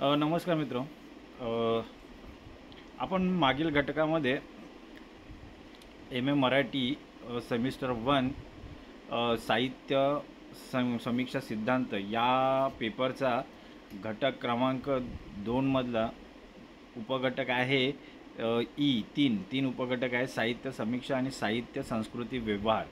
नमस्कार मित्र. आपण मागील घटकामध्ये एम ए मराठी सेमिस्टर 1 साहित्य समीक्षा सिद्धांत या पेपरचा घटक क्रमांक 2 मधला उपघटक आहे तीन उपघटक आहे साहित्य समीक्षा आणि साहित्य संस्कृती व्यवहार.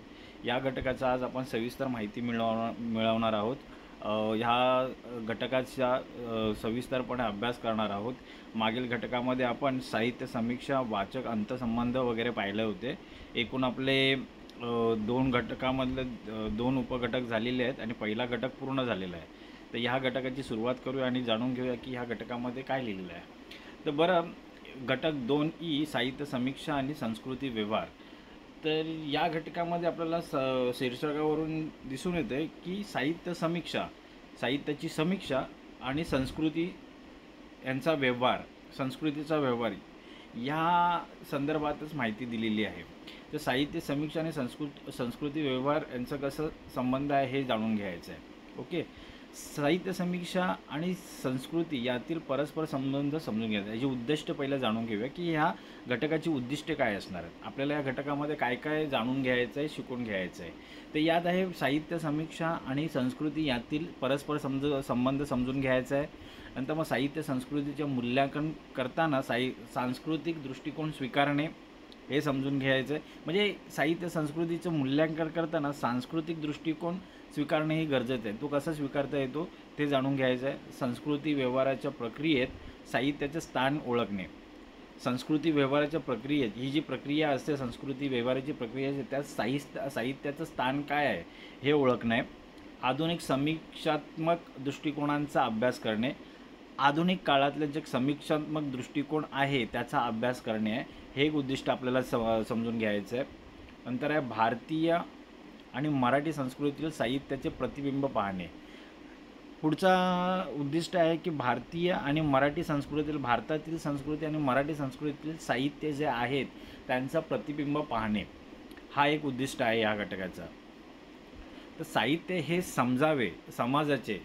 या घटकाचा आज आपण सविस्तर माहिती मिळवणार आहोत. ह्या घटकाचा सविस्तरपणे अभ्यास करणार आहोत. मागील घटकामध्ये आपण साहित्य समीक्षा, वाचक अंतसंबंध वगैरे पाहिले होते. एकूण आपले 2 घटकामधले 2 उपघटक झालेले आहेत आणि पहिला घटक पूर्ण झालेला आहे. तर ह्या घटकाची सुरुवात करूया आणि जाणून घेऊया की ह्या घटकामध्ये काय लिहिलेलं आहे. तर बरं, घटक 2 साहित्य समीक्षा आणि संस्कृती व्यवहार. तर या घटकामध्ये आपल्याला शीर्षकावरून दिसून येते की साहित्य समीक्षा, साहित्याची समीक्षा आणि संस्कृती यांचा व्यवहार, संस्कृतीचा व्यवहार या संदर्भातच माहिती दिलेली आहे. तर साहित्य समीक्षा आणि संस्कृती व्यवहार यांचा कसं संबंध आहे हे जाणून घ्यायचं आहे. ओके. साहित्य समीक्षा आणि संस्कृती यातील परस्पर संबंध समजून घ्यायचा. याची उद्दिष्ट पहिलं जाणून घेऊया की ह्या घटकाची उद्दिष्टे काय असणार आहेत. आपल्याला या घटकामध्ये काय काय जाणून घ्यायचं आहे, शिकून घ्यायचं आहे. तर यात आहे साहित्य समीक्षा आणि संस्कृती यातील परस्पर संबंध समजून घ्यायचा आहे. नंतर मग साहित्य संस्कृतीचे मूल्यांकन करताना सांस्कृतिक दृष्टिकोन स्वीकारणे हे समजून घ्यायचं आहे. म्हणजे साहित्य संस्कृतीचं मूल्यांकन करताना सांस्कृतिक दृष्टिकोन स्वीकारणे हे गरजेचं आहे. तो कसा स्वीकारता येतो ते जाणून घ्यायचं आहे. संस्कृती व्यवहाराच्या प्रक्रियेत साहित्याचे स्थान ओळखणे. संस्कृती व्यवहाराच्या प्रक्रियेत ही जी प्रक्रिया असते, संस्कृती व्यवहाराची प्रक्रिया असते, त्यात साहित्याचं स्थान काय आहे हे ओळखणे. आधुनिक समीक्षात्मक दृष्टिकोनांचा अभ्यास करणे. आधुनिक काळातले जे समीक्षात्मक दृष्टिकोन आहे त्याचा अभ्यास करणे हे एक उद्दिष्ट आपल्याला समजून घ्यायचं आहे. नंतर आहे भारतीय आणि मराठी संस्कृतीतील साहित्याचे प्रतिबिंब पाहणे. पुढचा उद्दिष्ट आहे की भारतीय आणि मराठी संस्कृतीतील, भारतातील संस्कृती आणि मराठी संस्कृतीतील साहित्य जे आहेत त्यांचा प्रतिबिंब पाहणे हा एक उद्दिष्ट आहे या घटकाचा. तर साहित्य हे समजावे समाजाचे,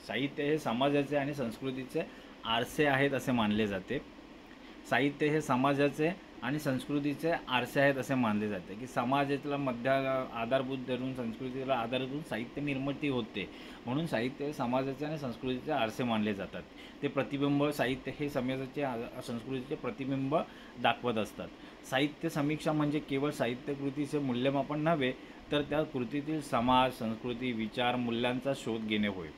साहित्य हे समाजाचे आणि संस्कृतीचे आरसे आहेत असे मानले जाते. साहित्य हे समाजाचे आणि संस्कृतीचे आरसे आहेत असे मानले जाते की समाजाला आधारभूत धरून, संस्कृतीला आधार धरून साहित्य निर्मिती होते. म्हणून साहित्य हे समाजाचे आणि संस्कृतीचे आरसे मानले जातात. ते प्रतिबिंब, साहित्य हे समाजाचे संस्कृतीचे प्रतिबिंब दाखवत असतात. साहित्य समीक्षा म्हणजे केवळ साहित्यकृतीचे मूल्यमापन नव्हे तर त्या कृतीतील समाज, संस्कृती, विचार, मूल्यांचा शोध घेणे होय.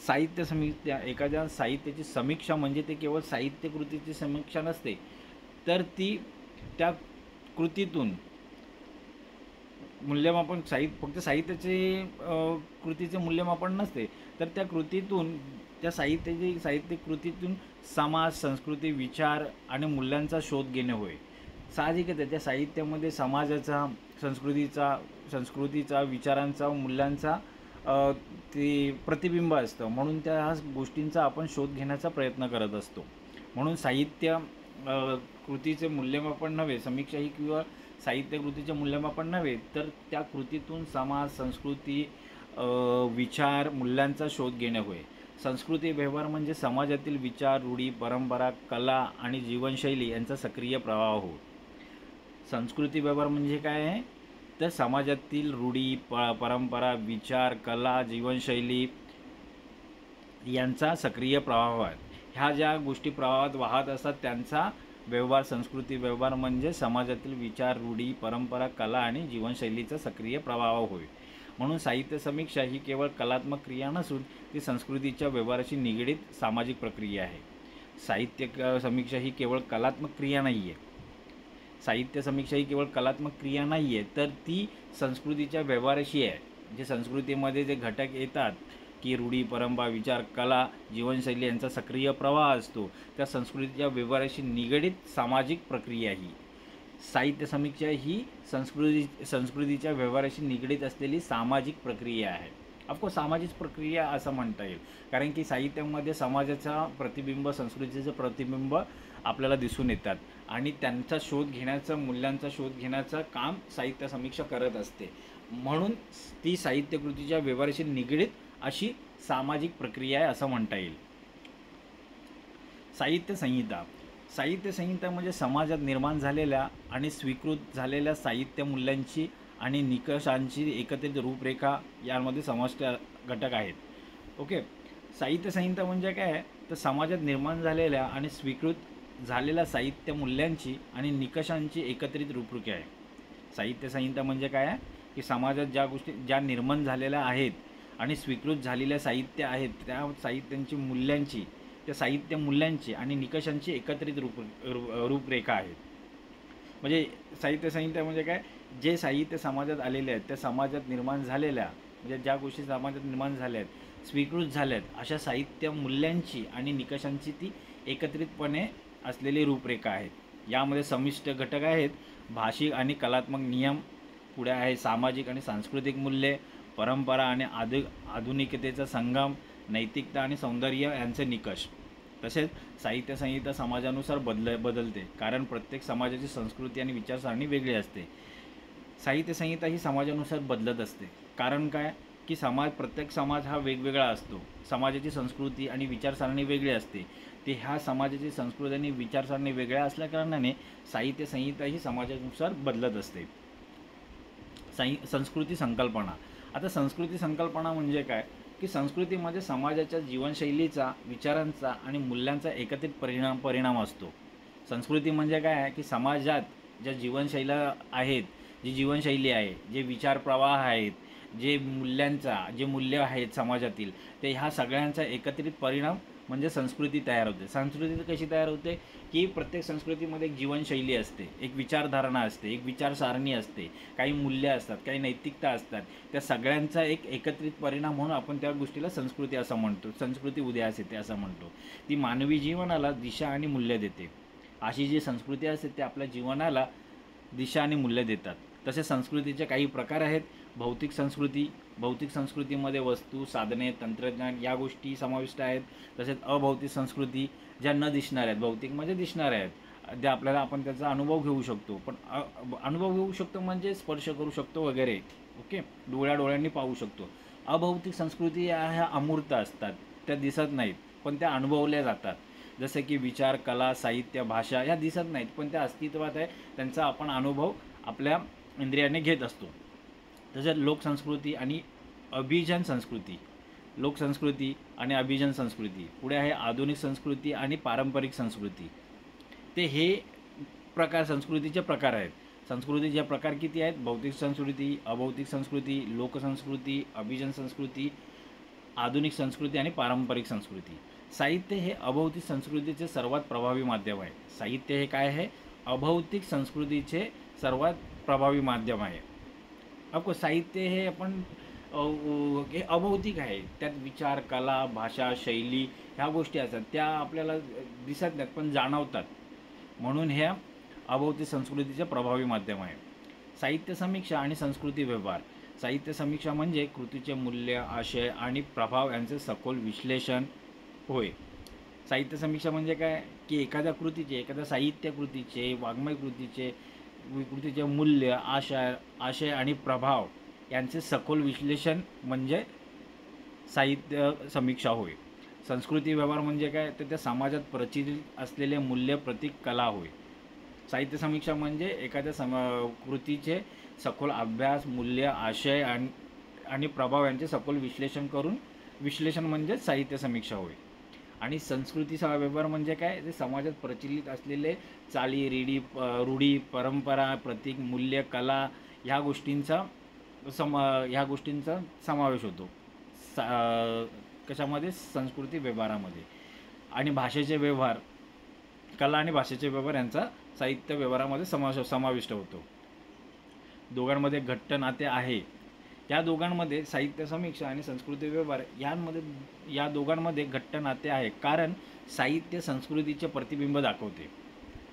साहित्य समीक्षा, एखाद्या साहित्याची समीक्षा म्हणजे ते केवळ साहित्यकृतीची समीक्षा नसते तर ती त्या कृतीतून मूल्यमापन, फक्त साहित्याचे कृतीचे मूल्यमापन नसते तर त्या कृतीतून, त्या साहित्य कृतीतून समाज, संस्कृती, विचार आणि मूल्यांचा शोध घेणे होय. साहजिकच आहे त्या साहित्यामध्ये समाजाचा, संस्कृतीचा, विचारांचा, मूल्यांचा ते प्रतिबिंब असतं. म्हणून त्या गोष्टींचा आपण शोध घेण्याचा प्रयत्न करत असतो. म्हणून साहित्य कृतीचे मूल्यमापन नव्हे, समीक्षा ही किंवा साहित्य कृतीचे मूल्यमापन नव्हे तर त्या कृतीतून समाज, संस्कृती, विचार, मूल्यांचा शोध घेणे होय. संस्कृती व्यवहार म्हणजे समाजातील विचार, रूढी, परंपरा, कला आणि जीवनशैली यांचा सक्रिय प्रवाह हो. संस्कृती व्यवहार म्हणजे काय आहे तर समाजातील रूढी, परंपरा, विचार, कला, जीवनशैली यांचा सक्रिय प्रवाह आहे. ह्या ज्या गोष्टी प्रवाहात वाहत असतात त्यांचा व्यवहार संस्कृती व्यवहार म्हणजे समाजातील विचार, रूढी, परंपरा, कला आणि जीवनशैलीचा सक्रिय प्रवाह होय. म्हणून साहित्य समीक्षा ही केवळ कलात्मक क्रिया नसून ती संस्कृतीच्या व्यवहाराशी निगडीत सामाजिक प्रक्रिया आहे. साहित्य समीक्षा ही केवळ कलात्मक क्रिया नाही आहे. साहित्य समीक्षा ही केवळ कलात्मक क्रिया नाही आहे तर ती संस्कृतीच्या व्यवहाराशी आहे. जे संस्कृतीमध्ये जे घटक येतात की रूढी, परंपरा, विचार, कला, जीवनशैली यांचा सक्रिय प्रवाह असतो, त्या संस्कृतीच्या व्यवहाराशी निगडीत सामाजिक प्रक्रिया ही. साहित्य समीक्षा ही संस्कृतीच्या व्यवहाराशी निगडीत असलेली सामाजिक प्रक्रिया आहे. ऑफकोर्स सामाजिक प्रक्रिया असं म्हणता येईल कारण की साहित्यामध्ये समाजाचा प्रतिबिंब, संस्कृतीचं प्रतिबिंब आपल्याला दिसून येतात आणि त्यांचा शोध घेण्याचं, मूल्यांचा शोध घेण्याचं काम साहित्य समीक्षा करत असते. म्हणून ती साहित्यकृतीच्या व्यवहाराशी निगडीत अशी सामाजिक प्रक्रिया आहे असं म्हणता येईल. साहित्य संहिता. साहित्य संहिता म्हणजे समाजात निर्माण झालेल्या आणि स्वीकृत झालेल्या साहित्य मूल्यांची आणि निकषांची एकत्रित रूपरेखा यामध्ये समाविष्ट घटक आहेत. ओके. साहित्य संहिता म्हणजे काय आहे, तर समाजात निर्माण झालेल्या आणि स्वीकृत झालेल्या साहित्य मूल्यांची आणि निकषांची एकत्रित रूपरेखा आहे. साहित्य संहिता म्हणजे काय आहे, की समाजात ज्या गोष्टी ज्या निर्माण झालेल्या आहेत आणि स्वीकृत झालेल्या साहित्य आहेत त्या साहित्यांची मूल्यांची, त्या साहित्य मूल्यांची आणि निकषांची एकत्रित रूपरेखा आहेत. म्हणजे साहित्य संहिता म्हणजे काय, जे साहित्य समाजात आलेले आहेत त्या समाजात निर्माण झालेल्या, म्हणजे ज्या गोष्टी समाजात निर्माण झाल्या आहेत स्वीकृत झाल्यात अशा साहित्य मूल्यांची आणि निकषांची ती एकत्रितपणे असलेली रूपरेखा आहेत. यामध्ये समिष्ट घटक आहेत भाषिक आणि कलात्मक नियम, पुढे आहे सामाजिक आणि सांस्कृतिक मूल्ये, परंपरा आणि आधुनिकतेचा संगम, नैतिकता आणि सौंदर्य यांचे निकष. तसेच साहित्य संहिता समाजानुसार बदलते, कारण प्रत्येक समाजाची संस्कृती आणि विचारसरणी वेगळी असते. साहित्य संहिता ही समाजानुसार बदलत असते. कारण काय, की प्रत्येक समाज हा वेगवेगळा असतो. समाजाची संस्कृती आणि विचारसरणी वेगळी असते. ते ह्या समाजाची संस्कृती आणि विचारसरणी वेगळ्या असल्याकारणाने साहित्य संहिता ही समाजानुसार बदलत असते. संस्कृती संकल्पना. आता संस्कृती संकल्पना म्हणजे काय, की संस्कृतीमध्ये समाजाच्या जीवनशैलीचा, विचारांचा आणि मूल्यांचा एकत्रित परिणाम असतो. संस्कृती म्हणजे काय आहे, की समाजात ज्या जीवनशैल्या आहेत, जी जीवनशैली आहे, जे विचार प्रवाह आहेत, जे मूल्य आहेत समाजातील, ते ह्या सगळ्यांचा एकत्रित परिणाम म्हणजे संस्कृती तयार होते. संस्कृती कशी तयार होते, की प्रत्येक संस्कृतीमध्ये एक जीवनशैली असते, एक विचारधारणा असते, एक विचारसारणी असते, काही मूल्य असतात, काही नैतिकता असतात. त्या सगळ्यांचा एक एकत्रित परिणाम म्हणून आपण त्या गोष्टीला संस्कृती असं म्हणतो. संस्कृती उदयास येते असं म्हणतो. ती मानवी जीवनाला दिशा आणि मूल्य देते. अशी जी संस्कृती असते ते आपल्या जीवनाला दिशा आणि मूल्य देतात. तसे संस्कृतीचे काही प्रकार आहेत. भौतिक संस्कृती. भौतिक संस्कृतीमध्ये वस्तू, साधने, तंत्रज्ञान या गोष्टी समाविष्ट आहेत. तसेच अभौतिक संस्कृती, ज्या न दिसणाऱ्या आहेत, भौतिक म्हणजे दिसणाऱ्या आहेत, ज्या आपल्याला आपण त्याचा अनुभव घेऊ शकतो. पण अनुभव घेऊ शकतो म्हणजे स्पर्श करू शकतो वगैरे. ओके, डोळ्यांनी पाहू शकतो. अभौतिक संस्कृती ह्या अमूर्त असतात, त्या दिसत नाहीत पण त्या अनुभवल्या जातात. जसे की विचार, कला, साहित्य, भाषा ह्या दिसत नाहीत पण त्या अस्तित्वात आहे, त्यांचा आपण अनुभव आपल्या इंद्रियाने घेत असतो. तसेच लोकसंस्कृती आणि अभिजन संस्कृती. लोकसंस्कृती आणि अभिजन संस्कृती. पुढे आहे आधुनिक संस्कृती आणि पारंपरिक संस्कृती. ते हे प्रकार संस्कृतीचे प्रकार आहेत. संस्कृतीचे प्रकार किती आहेत? भौतिक संस्कृती, अभौतिक संस्कृती, लोकसंस्कृती, अभिजन संस्कृती, आधुनिक संस्कृती आणि पारंपरिक संस्कृती. साहित्य हे अभौतिक संस्कृतीचे सर्वात प्रभावी माध्यम आहे. साहित्य हे काय आहे? अभौतिक संस्कृतीचे सर्वात प्रभावी माध्यम आहे. आपको साहित्य हे आपण हे अभौतिक आहे. त्यात विचार, कला, भाषा, शैली ह्या गोष्टी असतात, त्या आपल्याला दिसत नाहीत पण जाणवतात. म्हणून ह्या अभौतिक संस्कृतीचे प्रभावी माध्यम आहे. साहित्य समीक्षा आणि संस्कृती व्यवहार. साहित्य समीक्षा म्हणजे कृतीचे मूल्य, आशय आणि प्रभाव यांचे सखोल विश्लेषण होय. साहित्य समीक्षा म्हणजे काय, की एखाद्या साहित्य कृतीचे, वाङ्मय कृतीचे मूल्य, आशय आणि प्रभाव यांचे सखोल विश्लेषण म्हणजे साहित्य समीक्षा होय. संस्कृती व्यवहार म्हणजे काय, तर त्या समाजात प्रचलित असलेले मूल्य, प्रतीक, कला होय. साहित्य समीक्षा म्हणजे एखाद्या कृतीचे सखोल अभ्यास, मूल्य, आशय आणि प्रभाव यांचे सखोल विश्लेषण म्हणजे साहित्य समीक्षा होय. आणि संस्कृती व्यवहार म्हणजे काय, ते समाजात प्रचलित असलेले चाली, रूढी, परंपरा, प्रतीक, मूल्य, कला ह्या गोष्टींचा समावेश होतो कशामध्ये? संस्कृती व्यवहारामध्ये. आणि भाषेचे व्यवहार, कला आणि भाषेचे व्यवहार यांचा साहित्य व्यवहारामध्ये समाविष्ट होतो. दोघांमध्ये घट्ट नाते आहे. या दोघांमध्ये साहित्य समीक्षा आणि संस्कृती व्यवहार या दोघांमध्ये घट्ट नाते आहे, कारण साहित्य संस्कृतीचे प्रतिबिंब दाखवते.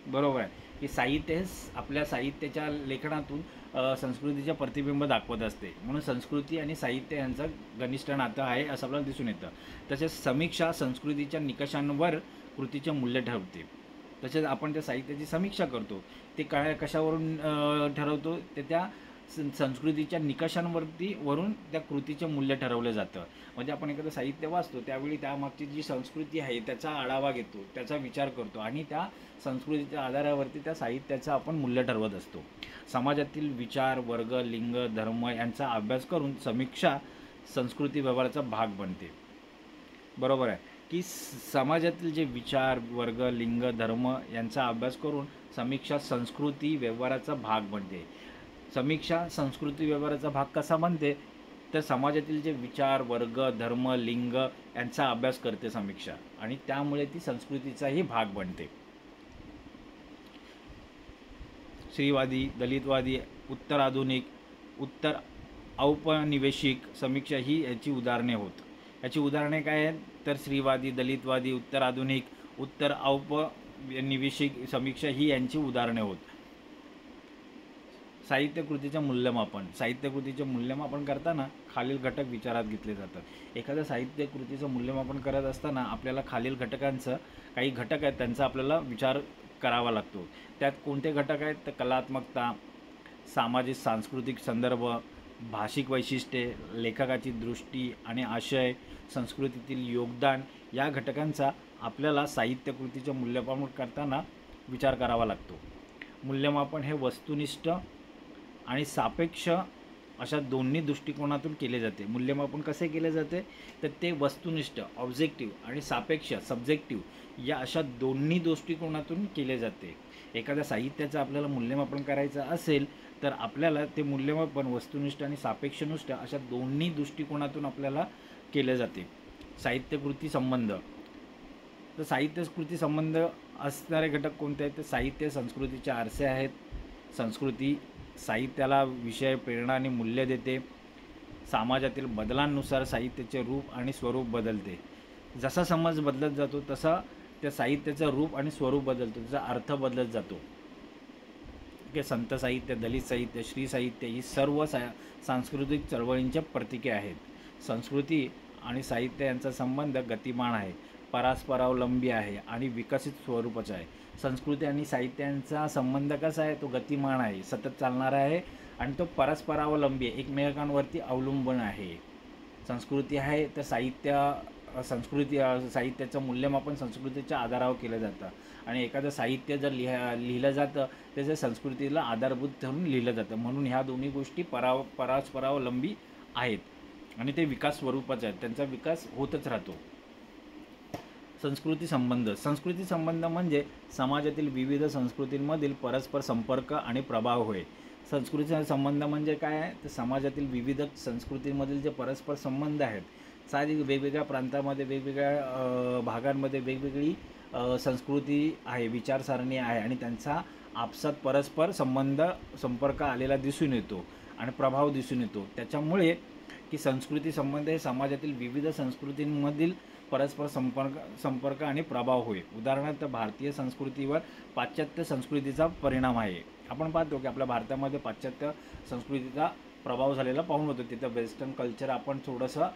बरोबर आहे की साहित्य हे आपल्या साहित्याच्या लेखनातून संस्कृतीचे प्रतिबिंब दाखवत असते. म्हणून संस्कृती आणि साहित्य यांचं घनिष्ठ नातं आहे असं आपल्याला दिसून येतं. तसेच समीक्षा संस्कृतीच्या निकषांवर कृतीचे मूल्य ठरवते. तसेच आपण त्या साहित्याची समीक्षा करतो, ते कशावरून ठरवतो? ते त्या संस्कृतीच्या निकषांवरती वरून त्या कृतीचे मूल्य ठरवलं जातं. म्हणजे आपण एखादं साहित्य वाचतो त्यावेळी त्यामागची जी संस्कृती आहे त्याचा आढावा घेतो, त्याचा विचार करतो आणि त्या संस्कृतीच्या आधारावरती त्या साहित्याचं आपण मूल्य ठरवत असतो. समाजातील विचार, वर्ग, लिंग, धर्म यांचा अभ्यास करून समीक्षा संस्कृती व्यवहाराचा भाग बनते. बरोबर आहे की समाजातील जे विचार, वर्ग, लिंग, धर्म यांचा अभ्यास करून समीक्षा संस्कृती व्यवहाराचा भाग बनते. समीक्षा संस्कृती व्यवहाराचा भाग कसा बनते, तर समाजातील जे विचार, वर्ग, धर्म, लिंग यांचा अभ्यास करते समीक्षा आणि त्यामुळे ती संस्कृतीचाही भाग बनते. स्त्रीवादी, दलितवादी, उत्तर आधुनिक, उत्तर औपनिवेशिक समीक्षा ही याची उदाहरणे होत. याची उदाहरणे काय आहेत, तर स्त्रीवादी, दलितवादी, उत्तर आधुनिक, उत्तर औपनिवेशिक समीक्षा ही यांची उदाहरणे होत. साहित्यकृतीचे मूल्यमापन. साहित्यकृतीचे मूल्यमापन करताना खालील घटक विचारात घेतले जातात. एखाद्या साहित्यकृतीचं मूल्यमापन करत असताना आपल्याला खालील घटकांचं, काही घटक आहेत त्यांचा आपल्याला विचार करावा लागतो. त्यात कोणते घटक आहेत, तर कलात्मकता, सामाजिक सांस्कृतिक संदर्भ, भाषिक वैशिष्ट्ये, लेखकाची दृष्टी आणि आशय, संस्कृतीतील योगदान या घटकांचा आपल्याला साहित्यकृतीचे मूल्यमापन करताना विचार करावा लागतो. मूल्यमापन हे वस्तुनिष्ठ आणि सापेक्ष अशा दोन्ही दृष्टिकोनातून केले जाते. मूल्यमापन कसे केले जाते, तर ते वस्तुनिष्ठ ऑब्जेक्टिव्ह आणि सापेक्ष सब्जेक्टिव्ह या अशा दोन्ही दृष्टिकोनातून केले जाते. एखाद्या साहित्याचं आपल्याला मूल्यमापन करायचं असेल तर आपल्याला ते मूल्यमापन वस्तुनिष्ठ आणि सापेक्षनिष्ठ अशा दोन्ही दृष्टिकोनातून आपल्याला केले जाते. साहित्यकृती संबंध. तर साहित्यकृती संबंध असणारे घटक कोणते आहेत, तर साहित्य संस्कृतीचे आरसे आहेत. संस्कृती साहित्याला विषय, प्रेरणा आणि मूल्य देते. समाजातील बदलांनुसार साहित्याचे रूप आणि स्वरूप बदलते. जसा समाज बदलत जातो तसा त्या साहित्याचं रूप आणि स्वरूप बदलतो, त्याचा अर्थ बदलत जातो. ओके. संत साहित्य, दलित साहित्य, श्री साहित्य ही सर्व सांस्कृतिक चळवळींच्या प्रतीके आहेत. संस्कृती आणि साहित्य यांचा संबंध गतिमान आहे, परस्परावलंबी आहे आणि विकसित स्वरूपाचा आहे. संस्कृती आणि साहित्यांचा संबंध कसा आहे, तो गतिमान आहे, सतत चालणारा आहे आणि तो परस्परावलंबी आहे, एकमेकांवरती अवलंबून आहे. संस्कृती आहे तर साहित्याचं मूल्यमापन संस्कृतीच्या आधारावर केलं जातं आणि एखादं साहित्य जर लिहिलं जातं त्याच्या संस्कृतीला आधारभूत ठरून लिहिलं जातं. म्हणून ह्या दोन्ही गोष्टी परस्परावलंबी आहेत आणि ते विकास स्वरूपाचे आहेत, त्यांचा विकास होतच राहतो. संस्कृती संबंध. संस्कृती संबंध म्हणजे समाजातील विविध संस्कृतींमधील परस्पर संपर्क आणि प्रभाव होय. संस्कृतीचा संबंध म्हणजे काय आहे, तर समाजातील विविध संस्कृतींमधील जे परस्पर संबंध आहेत. साधी वेगवेगळ्या प्रांतामध्ये, वेगवेगळ्या भागांमध्ये वेगवेगळी संस्कृती आहे, विचारसरणी आहे आणि त्यांचा आपसात परस्पर संपर्क आलेला दिसून येतो आणि प्रभाव दिसून येतो. त्याच्यामुळे की संस्कृती संबंध हे समाजातील विविध संस्कृतींमधील परस्पर संपर्क आणि प्रभाव होय. उदाहरणार्थ भारतीय संस्कृतीवर पाश्चात्य संस्कृतीचा परिणाम आहे. आपण पाहतो की आपल्या भारतामध्ये पाश्चात्य संस्कृतीचा प्रभाव झालेला पाहून होतो. तिथं वेस्टर्न कल्चर आपण थोडंसं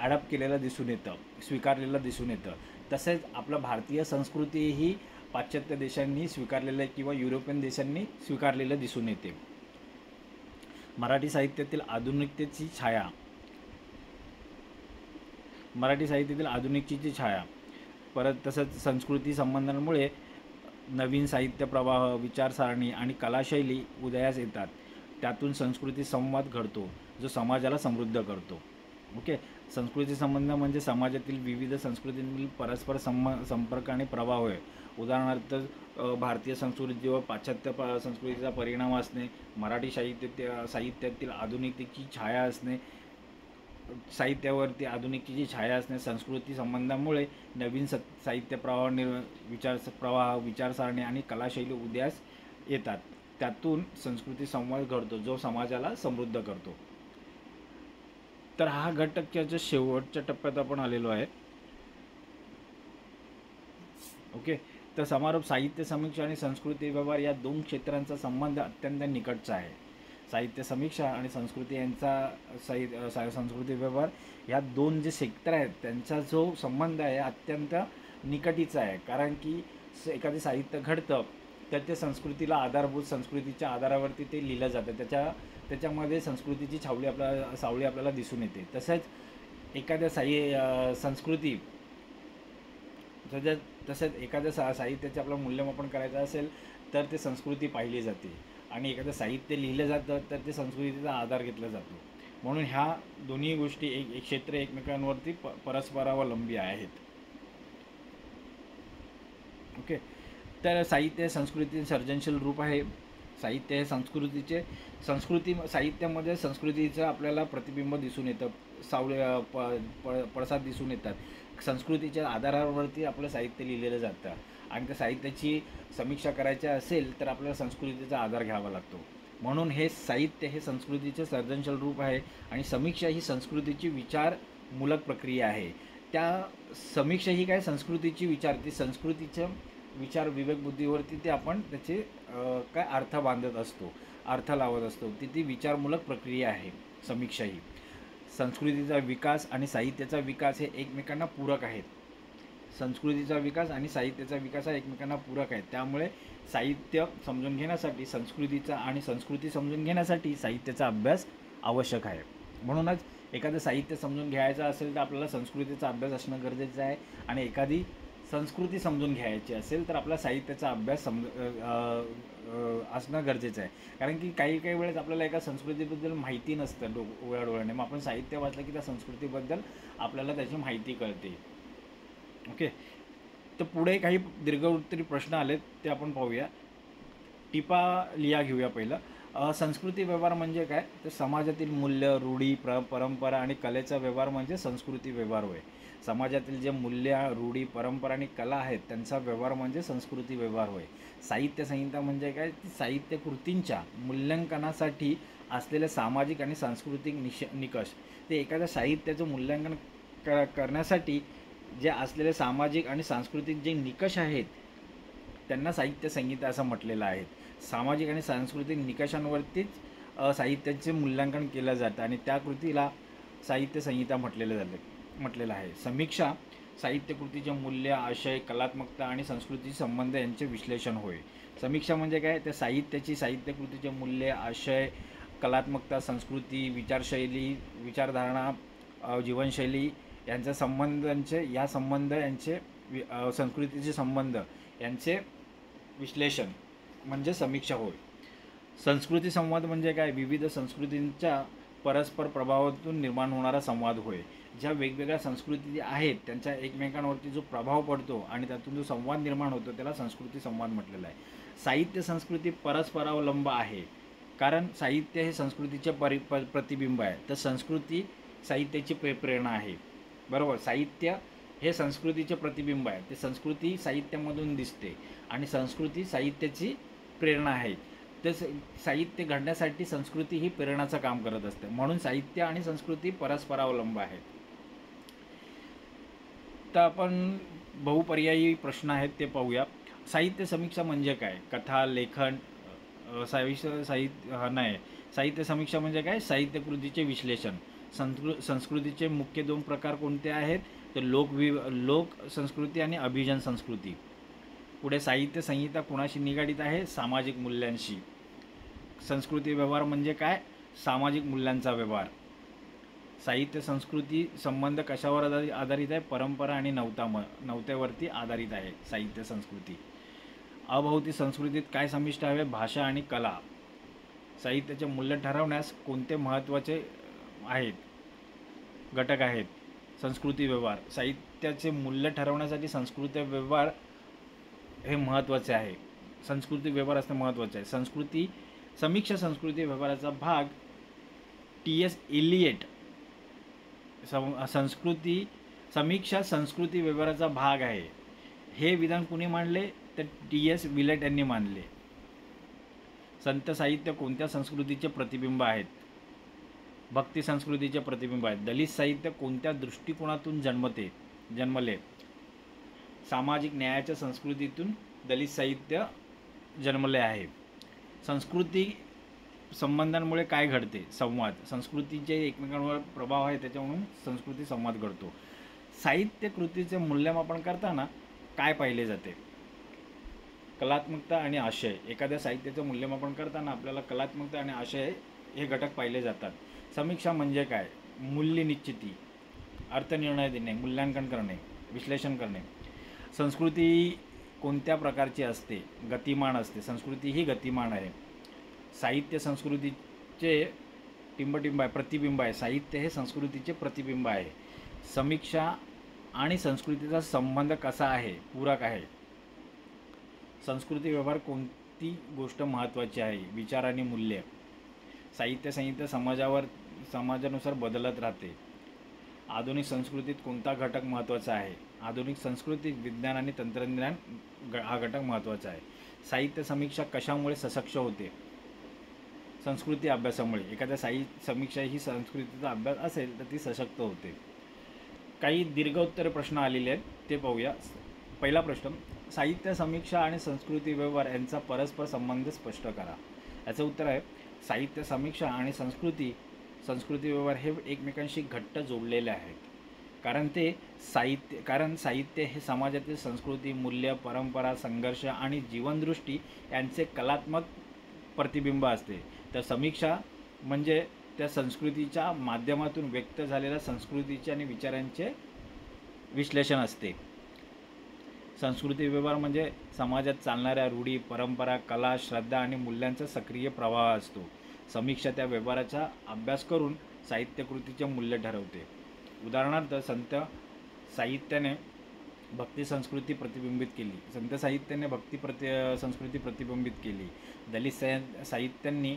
ॲडॅप्ट केलेलं दिसून येतं, स्वीकारलेलं दिसून येतं. तसेच आपलं भारतीय संस्कृती ही पाश्चात्य देशांनी स्वीकारलेलं किंवा युरोपियन देशांनी स्वीकारलेलं दिसून येते. मराठी साहित्यातील आधुनिकतेची छाया. मराठी साहित्यातील आधुनिकतेची छाया. परत तसंच संस्कृती संबंधांमुळे नवीन साहित्य प्रवाह, विचारसरणी आणि कलाशैली उदयास येतात. त्यातून संस्कृती संवाद घडतो जो समाजाला समृद्ध करतो. ओके. संस्कृती संबंध म्हणजे समाजातील विविध संस्कृतींमधील परस्पर संपर्क आणि प्रभाव आहे. उदाहरणार्थ भारतीय संस्कृतीवर पाश्चात्य संस्कृतीचा परिणाम असणे, मराठी साहित्यातील आधुनिकतेची छाया असणे, साहित्यावरती आधुनिकतेची छाया असणे, संस्कृती संबंधामुळे नवीन साहित्य प्रवाह, विचारसरणी आणि कलाशैली उदयास येतात. त्यातून संस्कृती संवाद घडतो जो समाजाला समृद्ध करतो. तर हा घटकाच्या शेवटच्या टप्प्यात आपण आलेलो आहे. ओके. तर समारोप. साहित्य समीक्षा आणि संस्कृती व्यवहार या दोन क्षेत्रांचा संबंध अत्यंत निकटचा आहे. साहित्य समीक्षा आणि संस्कृती यांचा संस्कृती व्यवहार ह्या दोन जे सेक्टर आहेत त्यांचा जो संबंध आहे अत्यंत निकटीचा आहे. कारण की एखादे साहित्य घडतं तर ते संस्कृतीला आधारभूत संस्कृतीच्या आधारावरती ते लिहिलं जातं. त्याच्यामध्ये संस्कृतीची सावळी आपल्याला दिसून येते. तसंच एखाद्या संस्कृती तसंच एखाद्या साहित्याचे आपलं मूल्यमापन करायचं असेल तर ते संस्कृती पाहिली जाते, आणि एखादं साहित्य लिहिलं जातं तर ते संस्कृतीचा आधार घेतला जातो. म्हणून ह्या दोन्ही गोष्टी एक क्षेत्र एकमेकांवरती परस्परावलंबी आहेत. ओके. तर साहित्य संस्कृती सर्जनशील रूप आहे. साहित्य हे साहित्यामध्ये संस्कृतीचं आपल्याला प्रतिबिंब दिसून येतं, पडसाद दिसून येतात. संस्कृतीच्या आधारावरती आपलं साहित्य लिहिलेलं जातं, आणि त्या साहित्याची समीक्षा करायची असेल तर आपल्याला संस्कृतीचा आधार घ्यावा लागतो. म्हणून हे साहित्य हे संस्कृतीचे सर्जनशील रूप आहे, आणि समीक्षा ही संस्कृतीची विचारमूलक प्रक्रिया आहे. त्या समीक्षा ही काय संस्कृतीची ती संस्कृतीच्या विचार विवेकबुद्धीवरती ते आपण त्याचे काय अर्थ बांधत असतो, अर्थ लावत असतो. ती विचारमूलक प्रक्रिया आहे समीक्षा ही. संस्कृतीचा विकास आणि साहित्याचा विकास हे एकमेकांना पूरक आहेत. संस्कृतीचा विकास आणि साहित्याचा विकास हा एकमेकांना पूरक आहे. त्यामुळे साहित्य समजून घेण्यासाठी संस्कृती समजून घेण्यासाठी साहित्याचा अभ्यास आवश्यक आहे. म्हणूनच एखादं साहित्य समजून घ्यायचं असेल तर आपल्याला संस्कृतीचा अभ्यास असणं गरजेचं आहे, आणि एखादी संस्कृती समजून घ्यायची असेल तर आपला साहित्याचा अभ्यास असणं गरजेचं आहे. कारण की काही वेळेस आपल्याला एका संस्कृतीबद्दल माहिती नसतं डोळ्याने, मग आपण साहित्य वाचलं की त्या संस्कृतीबद्दल आपल्याला त्याची माहिती कळते. ओके. तर पुढे काही दीर्घोत्तरी प्रश्न आलेत ते आपण पाहूया. टिपा लिहा घेऊया. पहिलं, संस्कृती व्यवहार म्हणजे काय? तर समाजातील मूल्य, रूढी, परंपरा आणि कलेचा व्यवहार म्हणजे संस्कृती व्यवहार होय. समाजातील जे मूल्य, रूढी, परंपरा आणि कला आहेत त्यांचा व्यवहार म्हणजे संस्कृती व्यवहार होय. साहित्य संहिता म्हणजे काय? साहित्य कृतींच्या मूल्यांकनासाठी असलेले सामाजिक आणि सांस्कृतिक निकष. ते एखाद्या साहित्याचं मूल्यांकन करण्यासाठी जे असलेले सामाजिक आणि सांस्कृतिक जे निकष आहेत त्यांना साहित्य संहिता असं म्हटलेलं आहे. सामाजिक आणि सांस्कृतिक निकषांवरतीच साहित्याचे मूल्यांकन केलं जातं, आणि त्या कृतीला साहित्य संहिता म्हटलेलं आहे. समीक्षा साहित्यकृतीचे मूल्य, आशय, कलात्मकता आणि संस्कृतीचे संबंध यांचे विश्लेषण होय. समीक्षा म्हणजे काय? तर साहित्यकृतीचे मूल्य, आशय, कलात्मकता, संस्कृती, विचारशैली, विचारधारणा, जीवनशैली यांच्या संस्कृतीचे संबंध यांचे विश्लेषण म्हणजे समीक्षा होय. संस्कृती संवाद म्हणजे काय? विविध संस्कृतींच्या परस्पर प्रभावातून निर्माण होणारा संवाद होय. ज्या वेगवेगळ्या संस्कृती आहेत त्यांच्या एकमेकांवरती जो प्रभाव पडतो आणि त्यातून जो संवाद निर्माण होतो त्याला संस्कृती संवाद म्हटलेला आहे. साहित्य संस्कृती परस्परावलंब आहे, कारण साहित्य हे संस्कृतीचे प्रतिबिंब आहे, तर संस्कृती साहित्याची प्रेरणा आहे. बरोबर. साहित्य हे संस्कृतीचे प्रतिबिंब आहे, ते संस्कृती साहित्यामधून दिसते, आणि संस्कृती साहित्याची प्रेरणा आहे. तर साहित्य घडण्यासाठी संस्कृती ही प्रेरणाचं काम करत असते. म्हणून साहित्य आणि संस्कृती परस्परावलंब आहेत. तर आपण बहुपर्यायी प्रश्न आहेत ते पाहूया. साहित्य समीक्षा म्हणजे काय? कथा, लेखन, साहित्य समीक्षा म्हणजे काय? साहित्यकृतीचे विश्लेषण. संस्कृतीचे मुख्य 2 प्रकार कोणते आहेत? तर लोक संस्कृती आणि अभिजन संस्कृती. पुढे साहित्य संहिता कोणाशी निगडीत आहे? सामाजिक मूल्यांशी. संस्कृती व्यवहार म्हणजे काय? सामाजिक मूल्यांचा व्यवहार. साहित्य संस्कृती संबंध कशावर आधारित आहे? परंपरा आणि नवतेवरती आधारित आहे साहित्य संस्कृती. अभौतिक संस्कृतीत काय समाविष्ट आहे? भाषा आणि कला. साहित्याचे मूल्य ठरवण्यास कोणते महत्त्वाचे घटक आहेत? संस्कृती व्यवहार. साहित्याचे मूल्य ठरवण्यासाठी संस्कृती व्यवहार हे महत्त्वाचे आहे. संस्कृती व्यवहार असणे महत्त्वाचे आहे. समीक्षा संस्कृती व्यवहाराचा भाग T.S. इलियट. समीक्षा संस्कृती व्यवहाराचा भाग आहे. हे विधान कुणी मांडले? तर T.S. इलियट यांनी मांडले. संत साहित्य कोणत्या संस्कृतीचे प्रतिबिंब आहेत? भक्ती संस्कृतीचे प्रतिबिंब आहेत. दलित साहित्य कोणत्या दृष्टिकोनातून जन्मले? सामाजिक न्यायाच्या संस्कृतीतून दलित साहित्य जन्मले आहे. संस्कृती संबंधांमुळे काय घडते? संवाद. संस्कृतीचे एकमेकांवर प्रभाव आहे त्याच्यामुळे संस्कृती संवाद घडतो. साहित्य कृतीचे मूल्यमापन करताना काय पाहिले जाते? कलात्मकता आणि आशय. एखाद्या साहित्याचं मूल्यमापन करताना आपल्याला कलात्मकता आणि आशय हे घटक पाहिले जातात. समीक्षा म्हणजे काय? मूल्य निश्चिती, अर्थनिर्णय देणे, मूल्यांकन करणे, विश्लेषण करणे. संस्कृती कोणत्या प्रकारची असते? गतिमान असते. संस्कृती ही गतिमान आहे. साहित्य संस्कृतीचे टिंबटिंब आहे, प्रतिबिंब आहे. साहित्य हे संस्कृतीचे प्रतिबिंब आहे. समीक्षा आणि संस्कृतीचा संबंध कसा आहे? पूरक आहे. संस्कृती व्यवहार कोणती गोष्ट महत्त्वाची आहे? विचार आणि मूल्य. साहित्य संहिता समाजानुसार बदलत राहते. आधुनिक संस्कृतीत कोणता घटक महत्त्वाचा आहे? आधुनिक संस्कृतीत विज्ञान आणि तंत्रज्ञान हा घटक महत्त्वाचा आहे. साहित्य समीक्षा कशामुळे सशक्त होते? संस्कृती अभ्यासामुळे. एखाद्या समीक्षा ही संस्कृतीचा अभ्यास असेल तर ती सशक्त होते. काही दीर्घोत्तरे प्रश्न आलेले आहेत, ते पाहूया. पहिला प्रश्न, साहित्य समीक्षा आणि संस्कृती व्यवहार यांचा परस्पर संबंध स्पष्ट करा. याचं उत्तर आहे, साहित्य समीक्षा आणि संस्कृती व्यवहार हे एकमेकांशी घट्ट जोडलेले आहेत. कारण साहित्य हे समाजातील संस्कृती, मूल्य, परंपरा, संघर्ष आणि जीवनदृष्टी यांचे कलात्मक प्रतिबिंब असते. तर समीक्षा म्हणजे त्या संस्कृतीच्या माध्यमातून व्यक्त झालेल्या संस्कृतीचे आणि विचारांचे विश्लेषण असते. संस्कृती व्यवहार म्हणजे समाजात चालणाऱ्या रूढी, परंपरा, कला, श्रद्धा आणि मूल्यांचा सक्रिय प्रवाह असतो. समीक्षा त्या व्यवहाराचा अभ्यास करून साहित्यकृतीचे मूल्य ठरवते. उदाहरणार्थ, संत साहित्याने भक्ती संस्कृती प्रतिबिंबित केली. संस्कृती प्रतिबिंबित केली. दलित साहित्यांनी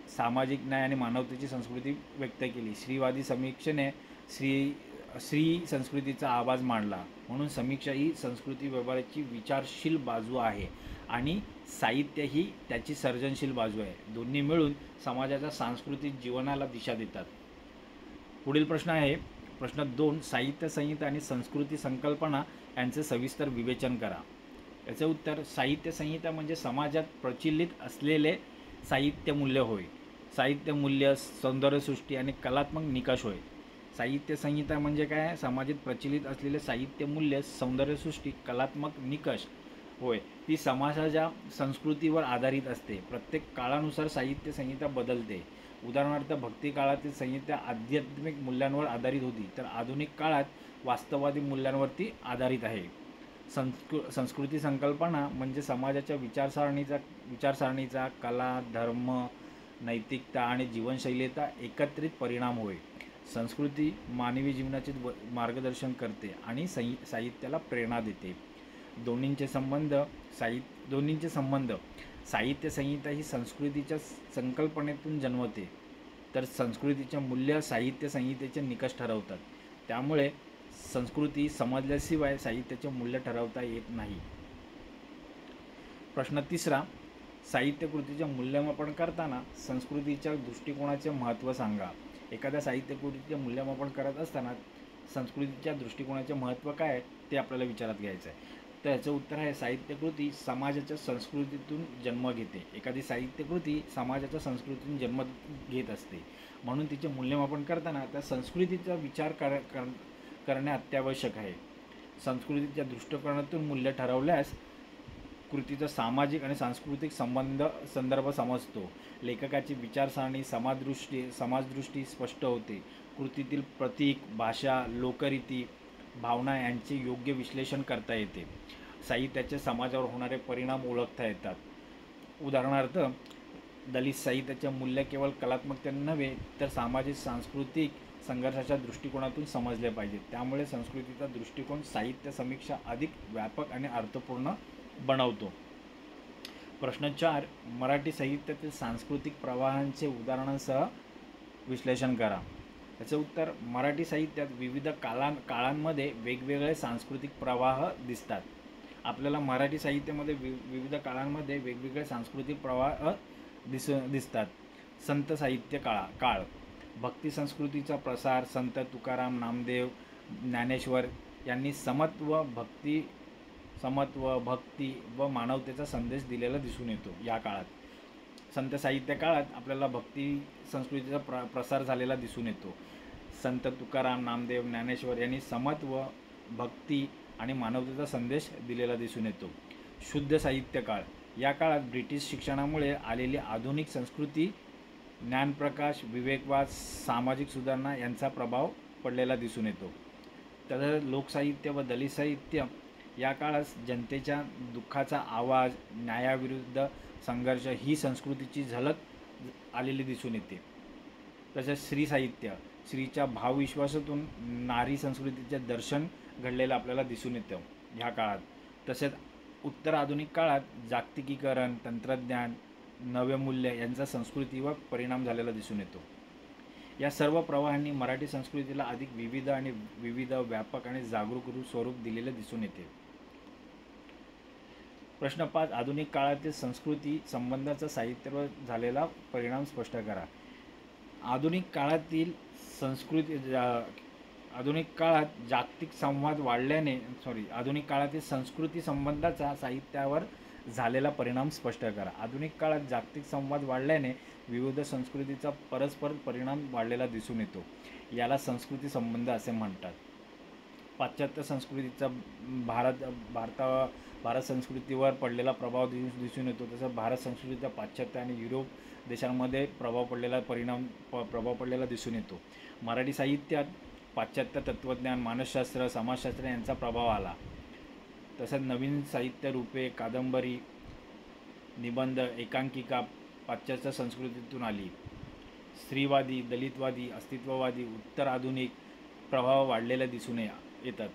सामाजिक न्याय आणि मानवतेची संस्कृती व्यक्त केली. स्त्रीवादी समीक्षेने स्त्री संस्कृतीचा आवाज मांडला. म्हणून समीक्षा ही संस्कृती व्यवहाराची विचारशील बाजू आहे आणि साहित्य ही त्याची सर्जनशील बाजू आहे. दोन्ही मिळून समाजाच्या सांस्कृतिक जीवनाला दिशा देतात. पुढील प्रश्न आहे प्रश्न 2, साहित्य संहिता आणि संस्कृती संकल्पना यांचे सविस्तर विवेचन करा. याचे उत्तर, साहित्य संहिता म्हणजे समाजात प्रचलित असलेले साहित्य मूल्य होय. साहित्य मूल्य, सौंदर्यसृष्टी आणि कलात्मक निकष होय. साहित्य संहिता म्हणजे काय? समाजात प्रचलित असलेले साहित्य मूल्य, सौंदर्यसृष्टी, कलात्मक निकष होय. ती समाजाच्या संस्कृतीवर आधारित असते. प्रत्येक काळानुसार साहित्य संहिता बदलते. उदाहरणार्थ, भक्ती काळातील संहिता आध्यात्मिक मूल्यांवर आधारित होती, तर आधुनिक काळात वास्तववादी मूल्यांवरती आधारित आहे. संस्कृती संकल्पना म्हणजे समाजाच्या विचारसरणीचा कला, धर्म, नैतिकता आणि जीवनशैलीचा एकत्रित परिणाम होय. संस्कृती मानवी जीवनाचे मार्गदर्शन करते आणि साहित्याला प्रेरणा देते. दोन्हींचे संबंध. साहित्य संहिता ही संस्कृतीच्या संकल्पनेतून जन्मते, तर संस्कृतीचे मूल्य साहित्य संहितेचे निकष ठरवतात. त्यामुळे संस्कृती समजल्याशिवाय साहित्याचे मूल्य ठरवता येत नाही. प्रश्न 3, साहित्यकृतीचे मूल्यमापन करताना संस्कृतीच्या दृष्टिकोनाचे महत्त्व सांगा. एखाद्या साहित्यकृतीचे मूल्यमापन करत असताना संस्कृतीच्या दृष्टिकोनाचे महत्त्व काय आहे ते आपल्याला विचारात घ्यायचं आहे. तर याचं उत्तर आहे, साहित्यकृती समाजाच्या संस्कृतीतून जन्म घेते. एखादी साहित्यकृती समाजाच्या संस्कृतीतून जन्म घेत असते. म्हणून तिचे मूल्यमापन करताना त्या संस्कृतीचा विचार करणे अत्यावश्यक आहे. संस्कृतीच्या दृष्टिकोनातून मूल्य ठरवल्यास कृतीचा सामाजिक आणि सांस्कृतिक संदर्भ समजतो. लेखकाची विचारसरणी, समाजदृष्टी स्पष्ट होते. कृतीतील प्रतीक, भाषा, लोकरीती, भावना यांचे योग्य विश्लेषण करता येते. साहित्याचे समाजावर होणारे परिणाम ओळखता येतात. उदाहरणार्थ, दलित साहित्याचे मूल्य केवळ कलात्मकतेने नव्हे तर सामाजिक सांस्कृतिक संघर्षाच्या दृष्टिकोनातून समजले पाहिजे. त्यामुळे संस्कृतीचा दृष्टिकोन साहित्य समीक्षा अधिक व्यापक आणि अर्थपूर्ण बनवतो. प्रश्न 4, मराठी साहित्यातील सांस्कृतिक प्रवाहांचे उदाहरणांसह विश्लेषण करा. याचे उत्तर, मराठी साहित्यात विविध काळांमध्ये वेगवेगळे सांस्कृतिक प्रवाह दिसतात. आपल्याला मराठी साहित्यामध्ये विविध काळांमध्ये वेगवेगळे सांस्कृतिक प्रवाह दिसतात. संत साहित्य काळ. भक्ती संस्कृतीचा प्रसार. संत तुकाराम, नामदेव, ज्ञानेश्वर यांनी समत्व, भक्ती व मानवतेचा संदेश दिलेला दिसून येतो. या काळात संत साहित्य काळात आपल्याला भक्ती संस्कृतीचा प्रसार झालेला दिसून येतो. संत तुकाराम, नामदेव, ज्ञानेश्वर यांनी समत्व, भक्ती आणि मानवतेचा संदेश दिलेला दिसून येतो. शुद्ध साहित्य काळ. या काळात ब्रिटिश शिक्षणामुळे आलेली आधुनिक संस्कृती, ज्ञानप्रकाश, विवेकवाद, सामाजिक सुधारणा यांचा प्रभाव पडलेला दिसून येतो. तसंच लोकसाहित्य व दलित साहित्य या काळात जनतेच्या दुःखाचा आवाज, न्यायाविरुद्ध संघर्ष ही संस्कृतीची झलक आलेली दिसून येते. तसेच स्त्री साहित्य, स्त्रीच्या भावविश्वासातून नारी संस्कृतीचे दर्शन घडलेलं आपल्याला दिसून येतं ह्या काळात. तसेच उत्तर आधुनिक काळात जागतिकीकरण, तंत्रज्ञान, नवे मूल्य यांचा संस्कृतीवर परिणाम झालेला दिसून येतो. या सर्व प्रवाहांनी मराठी संस्कृतीला अधिक विविध, व्यापक आणि जागरूक स्वरूप दिलेले दिसून येते. प्रश्न 5. आधुनिक काळातील संस्कृती संबंधाचा साहित्यावर झालेला परिणाम स्पष्ट करा. आधुनिक काळातील संस्कृती संबंधाचा साहित्यावर झालेला परिणाम स्पष्ट करा. आधुनिक काळात जागतिक संवाद वाढल्याने विविध संस्कृतीचा परस्पर परिणाम वाढलेला दिसून येतो. याला संस्कृती संबंध असे म्हणतात. पाश्चात्य संस्कृतीचा भारत संस्कृतीवर पडलेला प्रभाव दिसून येतो. तसं भारत संस्कृतीचा पाश्चात्य आणि युरोप देशांमध्ये प्रभाव पडलेला दिसून येतो. मराठी साहित्यात पाश्चात्य तत्त्वज्ञान, मानसशास्त्र, समाजशास्त्र यांचा प्रभाव आला. तसंच नवीन साहित्य रूपे, कादंबरी, निबंध, एकांकिका पाश्चात्य संस्कृतीतून आली. स्त्रीवादी, दलितवादी, अस्तित्ववादी, उत्तर आधुनिक प्रभाव वाढलेला दिसून येतात.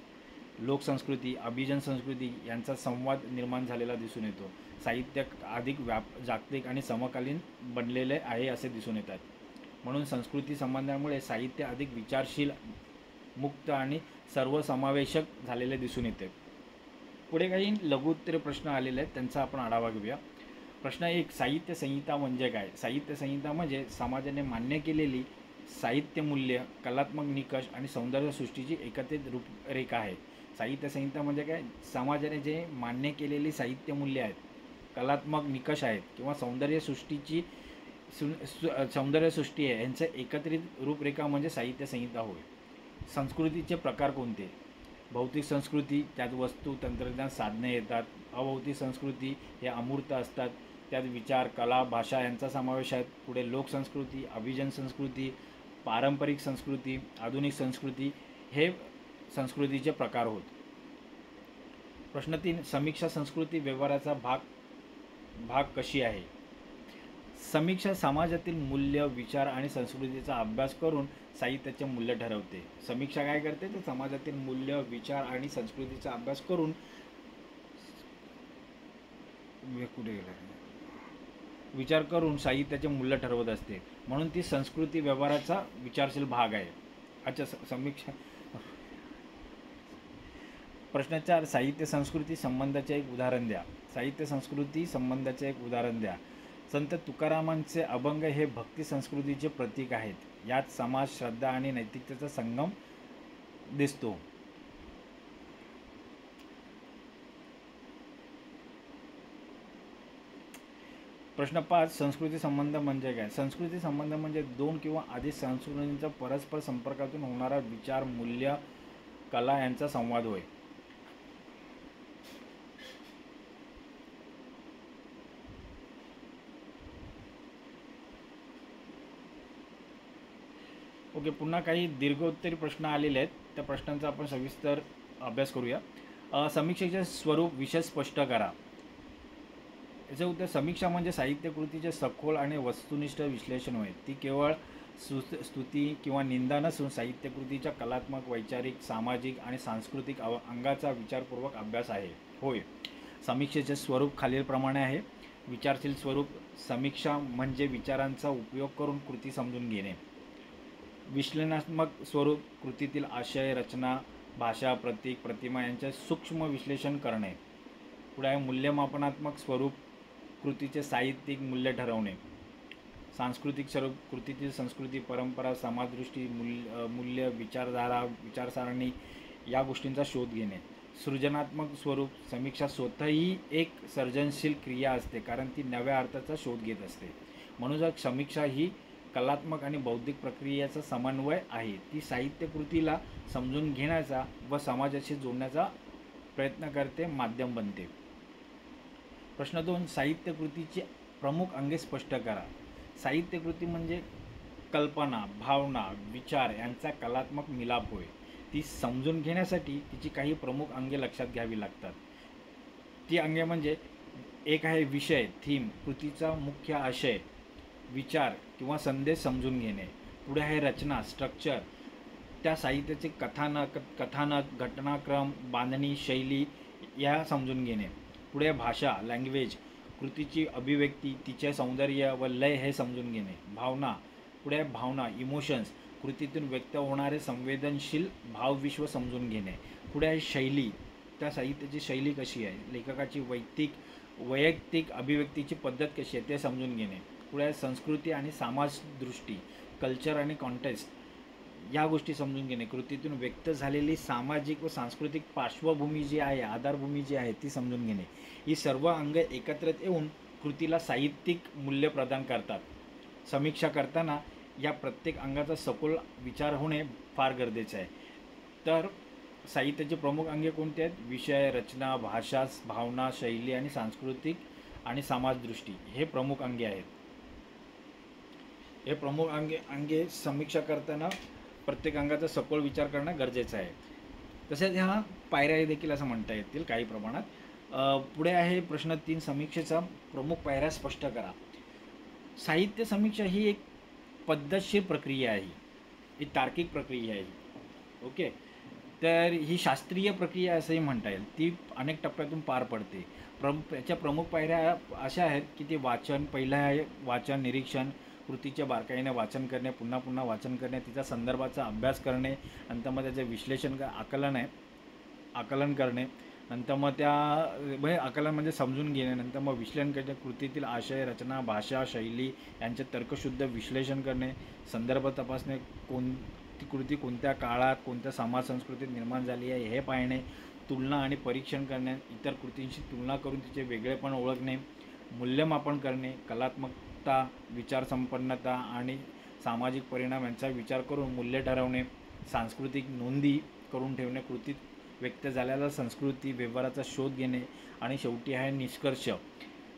लोकसंस्कृती, अभिजन संस्कृती यांचा संवाद निर्माण झालेला दिसून येतो. साहित्य अधिक जागतिक आणि समकालीन बनलेले आहे असे दिसून येतात. म्हणून संस्कृती संबंधामुळे साहित्य अधिक विचारशील, मुक्त आणि सर्वसमावेशक झालेले दिसून येते. पुढे काही लघुत्तरे प्रश्न आलेले आहेत, त्यांचा आपण आढावा घेऊया. प्रश्न 1. साहित्य संहिता म्हणजे काय? साहित्य संहिता म्हणजे समाजाने मान्य केलेली साहित्य मूल्य, कलात्मक निकष आणि सौंदर्य सृष्टीची एकत्रित रूपरेखा आहे. साहित्य संहिता म्हणजे काय? समाजाने जे मान्य केलेली साहित्य मूल्य आहेत, कलात्मक निकष आहेत किंवा सौंदर्य सृष्टी आहे, यांचं एकत्रित रूपरेखा म्हणजे साहित्य संहिता होय. संस्कृतीचे प्रकार कोणते? भौतिक संस्कृती, त्यात वस्तू, तंत्रज्ञान, साधने येतात. अभौतिक संस्कृती हे अमूर्त असतात, त्यात विचार, कला, भाषा यांचा समावेश आहे. पुढे लोकसंस्कृती, अभिजन संस्कृती, पारंपरिक संस्कृती, आधुनिक संस्कृती हे संस्कृतीचे प्रकार होत. प्रश्न 3. समीक्षा संस्कृती व्यवहाराचा भाग कशी आहे? समीक्षा समाजातील मूल्य, विचार आणि संस्कृतीचा अभ्यास करून साहित्याचे मूल्य ठरवते. समीक्षा काय करते? तर समाजातील मूल्य, विचार आणि संस्कृतीचा अभ्यास करून विचार करून साहित्याचे मूल्य ठरवत असते. म्हणून ती संस्कृती व्यवहाराचा विचारशील भाग आहे. अच्छा, समीक्षा. प्रश्न 4. साहित्य संस्कृती संबंधाचे एक उदाहरण द्या. साहित्य संस्कृती संबंधाचे एक उदाहरण द्या. संत तुकारामांचे अभंग हे भक्ती संस्कृतीचे प्रतीक आहेत. यात समाज, श्रद्धा आणि नैतिकतेचा संगम दिसतो. प्रश्न 5. संस्कृती संबंध म्हणजे काय? संस्कृती संबंध म्हणजे दोन किंवा अधिक संस्कृतींचा परस्पर संपर्कातून होणारा विचार, मूल्य, कला यांचा संवाद होय. ओके, पुन्हा काही दीर्घोत्तरी प्रश्न आलेले आहेत, त्या प्रश्नांचा आपण सविस्तर अभ्यास करूया. समीक्षेचे स्वरूप, विषय स्पष्ट करा. याचे उत्तर: समीक्षा म्हणजे साहित्यकृतीचे सखोल आणि वस्तुनिष्ठ विश्लेषण होय. ती केवळ स्तुती किंवा निंदा नसून साहित्यकृतीच्या कलात्मक, वैचारिक, सामाजिक आणि सांस्कृतिक अंगाचा विचारपूर्वक अभ्यास आहे होय. समीक्षेचे स्वरूप खालीलप्रमाणे आहे. विचारशील स्वरूप: समीक्षा म्हणजे विचारांचा उपयोग करून कृती समजून घेणे. विश्लेषणात्मक स्वरूप: कृतीतील आशय, रचना, भाषा, प्रतीक, प्रतिमा यांचे सूक्ष्म विश्लेषण करणे. पुढे आहे मूल्यमापनात्मक स्वरूप: कृतीचे साहित्यिक मूल्य ठरवणे. सांस्कृतिक स्वरूप: कृतीतील संस्कृती, परंपरा, समाजदृष्टी, मूल्य, विचारधारा, विचारसरणी या गोष्टींचा शोध घेणे. सृजनात्मक स्वरूप: समीक्षा स्वतःही एक सर्जनशील क्रिया असते, कारण ती नव्या अर्थाचा शोध घेत असते. म्हणून समीक्षा ही कलात्मक आणि बौद्धिक प्रक्रियेचा समन्वय आहे. ती साहित्यकृतीला समजून घेण्याचा व समाजाशी जोडण्याचा प्रयत्न करते, माध्यम बनते. प्रश्न 2, साहित्यकृतीची प्रमुख अंगे स्पष्ट करा. साहित्यकृती म्हणजे कल्पना, भावना, विचार यांचा कलात्मक मिलाप होय. ती समजून घेण्यासाठी तिची काही प्रमुख अंगे लक्षात घ्यावी लागतात. ती अंगे म्हणजे एक आहे विषय, थीम, कृतीचा मुख्य आशय, विचार किंवा संदेश समजून घेणे. पुढे आहे रचना, स्ट्रक्चर, त्या साहित्याचे कथानक, घटनाक्रम, बांधणी, शैली या समजून घेणे. पुढे भाषा, लँग्वेज, कृतीची अभिव्यक्ती, तिचे सौंदर्य व लय हे समजून घेणे. भावना, पुढे भावना, इमोशन्स, कृतीतून व्यक्त होणारे संवेदनशील भावविश्व समजून घेणे. पुढे आहे शैली, त्या साहित्याची शैली कशी आहे, लेखकाची वैयक्तिक अभिव्यक्तीची पद्धत कशी आहे ते समजून घेणे. पुढे आहे संस्कृती आणि समाजदृष्टी, कल्चर आणि कॉन्टेक्स्ट या गोष्टी समजून घेणे. कृतीतून व्यक्त झालेली सामाजिक व सांस्कृतिक पार्श्वभूमी जी आहे, आधारभूमी जी आहे ती समजून घेणे. ही सर्व अंग एकत्रित येऊन कृतीला साहित्यिक मूल्य प्रदान करतात. समीक्षा करताना या प्रत्येक अंगाचा सखोल विचार होणे फार गरजेचे आहे. तर साहित्याचे प्रमुख अंगे कोणते आहेत? विषय, रचना, भाषा, भावना, शैली आणि सांस्कृतिक आणि समाजदृष्टी हे प्रमुख अंगे आहेत. हे प्रमुख अंगे समीक्षा करताना प्रत्येक अंगाचा सखोल विचार करणं गरजेचं आहे. तसेच ह्या पायऱ्या देखील असं म्हणता येतील काही प्रमाणात. पुढे आहे प्रश्न 3, समीक्षेचा प्रमुख पायऱ्या स्पष्ट करा. साहित्य समीक्षा ही एक पद्धतशीर प्रक्रिया आहे, ही तार्किक प्रक्रिया आहे. ओके, तर ही शास्त्रीय प्रक्रिया असंही म्हणता येईल. ती अनेक टप्प्यातून पार पडते. याच्या प्रमुख पायऱ्या अशा आहेत की ते वाचन, पहिलं आहे वाचन, निरीक्षण, कृतीचे बारकाईने वाचन करणे, पुन्हा पुन्हा वाचन करणे, तिचा संदर्भाचा अभ्यास करणे, नंतर मग त्याचे विश्लेषण आकलन करणे, नंतर मग म्हणजे आकलन म्हणजे समजून घेणे, नंतर मग विश्लेषण करणे, कृतीतील आशय, रचना, भाषा, शैली यांचे तर्कशुद्ध विश्लेषण करणे, संदर्भ तपासणे, कोणती कृती कोणत्या काळात कोणत्या समाज संस्कृतीत निर्माण झाली आहे हे पाहणे, तुलना आणि परीक्षण करणे, इतर कृतींशी तुलना करून तिचे वेगळेपण ओळखणे, मूल्यमापन करणे, कलात्मकता, विचारसंपन्नता आणि सामाजिक परिणाम यांचा विचार करून मूल्य ठरवणे, सांस्कृतिक नोंदी करून ठेवणे, कृतीत व्यक्त झालेल्या संस्कृती व्यवहाराचा शोध घेणे आणि शेवटी आहे निष्कर्ष,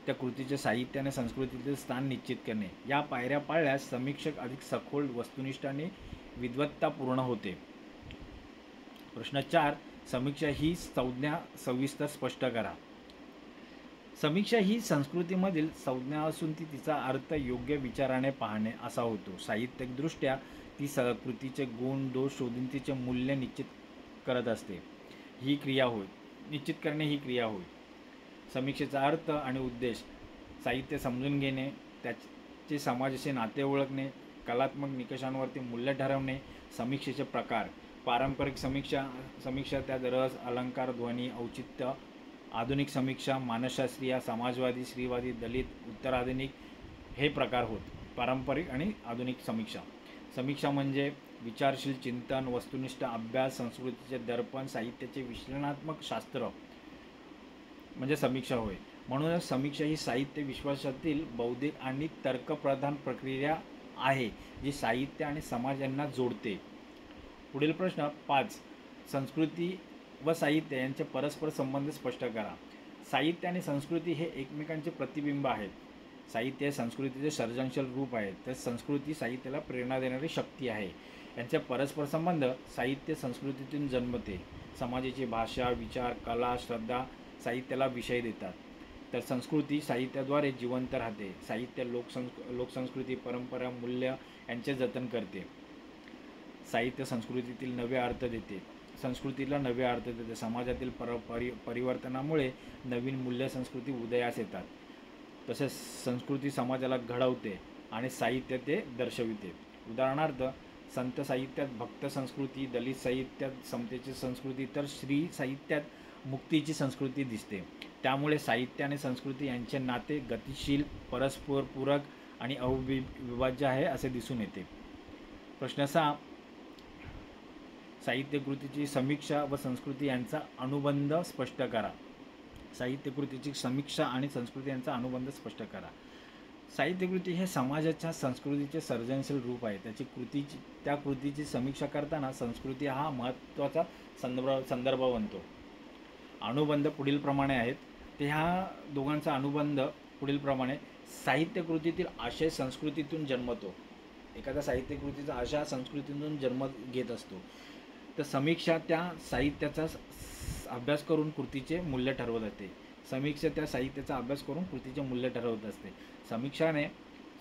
त्या कृतीचे साहित्य आणि संस्कृतीचे स्थान निश्चित करणे. या पायऱ्या पाळल्यास समीक्षक अधिक सखोल, वस्तुनिष्ठ आणि विद्वत्तापूर्ण होते. प्रश्न 4, समीक्षा ही संज्ञा सविस्तर स्पष्ट करा. समीक्षा ही संस्कृतीमधील संज्ञा असून तिचा अर्थ योग्य विचाराने पाहणे असा होतो. साहित्यिकदृष्ट्या ती कृतीचे गुण दोष शोधून तिचे मूल्य निश्चित करत असते. निश्चित करणे ही क्रिया होय. समीक्षेचा अर्थ आणि उद्देश, साहित्य समजून घेणे, त्याचे समाजाचे नाते ओळखणे, कलात्मक निकषांवरती मूल्य ठरवणे. समीक्षेचे प्रकार, पारंपरिक समीक्षा त्यात रस, अलंकार, ध्वनी, औचित्य. आधुनिक समीक्षा, मानसशास्त्रीय, समाजवादी, स्त्रीवादी, दलित, उत्तराधुनिक हे प्रकार होत. पारंपरिक आणि आधुनिक समीक्षा म्हणजे विचारशील चिंतन, वस्तुनिष्ठ अभ्यास, संस्कृतीचे दर्पण, साहित्याचे विश्लेषणात्मक शास्त्र म्हणजे समीक्षा होय. म्हणूनच समीक्षा ही साहित्य विश्वासातील बौद्धिक आणि तर्कप्रधान प्रक्रिया आहे जी साहित्य आणि समाज यांना जोडते. पुढील प्रश्न 5, संस्कृती व साहित्य यांचे परस्पर संबंध स्पष्ट करा. साहित्य आणि संस्कृती हे एकमेकांचे प्रतिबिंब आहेत. साहित्य हे संस्कृतीचे सर्जनशील रूप आहे, तर संस्कृती साहित्याला प्रेरणा देणारी शक्ती आहे. यांचे परस्पर संबंध, साहित्य संस्कृतीतून जन्मते. समाजाची भाषा, विचार, कला, श्रद्धा साहित्याला विषय देतात, तर संस्कृती साहित्याद्वारे जिवंत राहते. साहित्य लोकसंस्कृती, परंपरा, मूल्य यांचे जतन करते. साहित्य संस्कृतीतील नवे अर्थ देते, संस्कृतीला नवे अर्थ देते. समाजातील परिवर्तनामुळे नवीन मूल्य संस्कृती उदयास येतात. तसेच संस्कृती समाजाला घडवते आणि साहित्य ते दर्शविते. उदाहरणार्थ, संत साहित्यात भक्त संस्कृती, दलित साहित्यात समतेची संस्कृती, तर स्त्री साहित्यात मुक्तीची संस्कृती दिसते. त्यामुळे साहित्य आणि संस्कृती यांचे नाते गतिशील, परस्पर पूरक आणि अविभाज्य आहे असे दिसून येते. प्रश्न 6, साहित्यकृतीची समीक्षा व संस्कृती यांचा अनुबंध स्पष्ट करा. साहित्यकृतीची समीक्षा आणि संस्कृती यांचा अनुबंध स्पष्ट करा. साहित्यकृती हे समाजाच्या संस्कृतीचे सर्जनशील रूप आहे. त्या कृतीची समीक्षा करताना संस्कृती हा महत्त्वाचा संदर्भ बनतो. अनुबंध पुढील प्रमाणे आहेत. ते ह्या दोघांचा अनुबंध पुढीलप्रमाणे साहित्यकृतीतील आशय संस्कृतीतून जन्मतो. एखाद्या साहित्यकृतीचा आशय संस्कृतीतून जन्म घेत असतो. तर समीक्षा त्या साहित्याचा अभ्यास करून कृतीचे मूल्य ठरवत असते. समीक्षा त्या साहित्याचा अभ्यास करून कृतीचे मूल्य ठरवत असते.